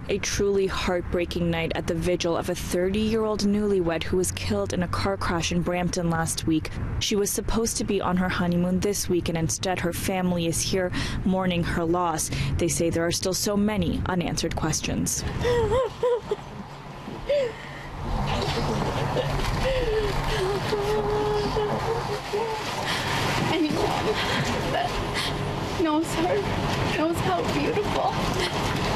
A truly heartbreaking night at the vigil of a 30-year-old newlywed who was killed in a car crash in Brampton last week. She was supposed to be on her honeymoon this week, and instead her family is here mourning her loss. They say there are still so many unanswered questions. Anyone that knows her knows how beautiful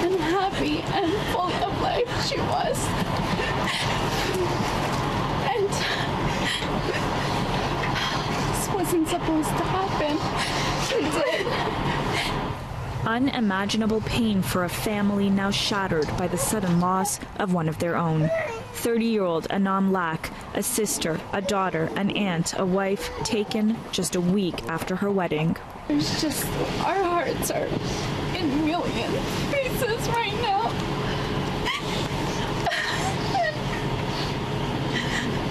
and happy and full of life she was. And this wasn't supposed to happen. It did. Unimaginable pain for a family now shattered by the sudden loss of one of their own. 30-year-old Anam Lak, a sister, a daughter, an aunt, a wife, taken just a week after her wedding. There's just, our hearts are in million pieces right now.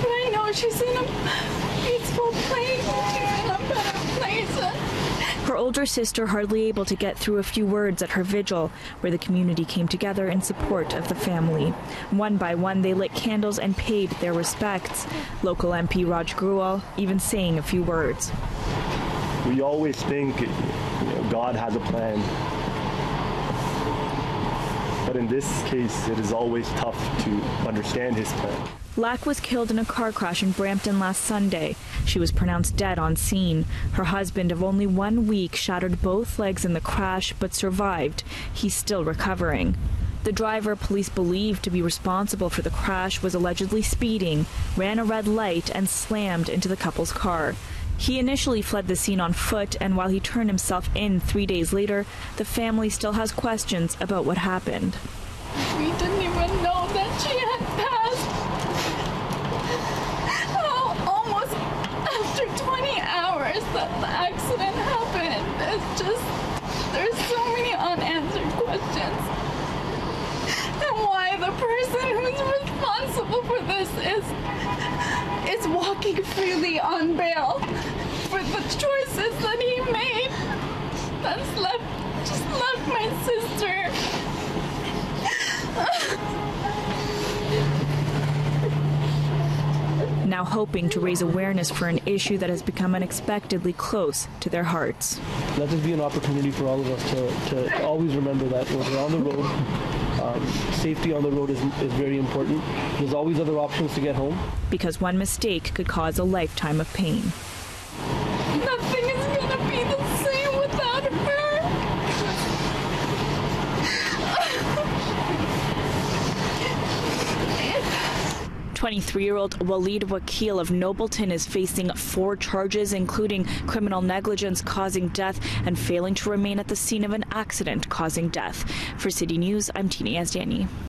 But I know she's in a peaceful place. She's in a better place. Her older sister hardly able to get through a few words at her vigil, where the community came together in support of the family. One by one, they lit candles and paid their respects. Local MP Raj Gruel even saying a few words. We always think God has a plan. But in this case, it is always tough to understand his plan. Lak was killed in a car crash in Brampton last Sunday. She was pronounced dead on scene. Her husband of only 1 week shattered both legs in the crash but survived. He's still recovering. The driver police believed to be responsible for the crash was allegedly speeding, ran a red light, and slammed into the couple's car. He initially fled the scene on foot, and while he turned himself in 3 days later, the family still has questions about what happened. We didn't even know that she had passed. Almost after 20 hours that the accident happened. It's just, there's so many unanswered questions. And why the person who's responsible for this is walking freely on bail for the choices that he made. That's just left my sister. Now hoping to raise awareness for an issue that has become unexpectedly close to their hearts. Let this be an opportunity for all of us to always remember that when we're on the road, safety on the road is very important. There's always other options to get home. Because one mistake could cause a lifetime of pain. Nothing is going to be the same without her. 23-year-old Waleed Wakil of Nobleton is facing 4 charges, including criminal negligence causing death and failing to remain at the scene of an accident causing death. For City News, I'm Tina Yazdani.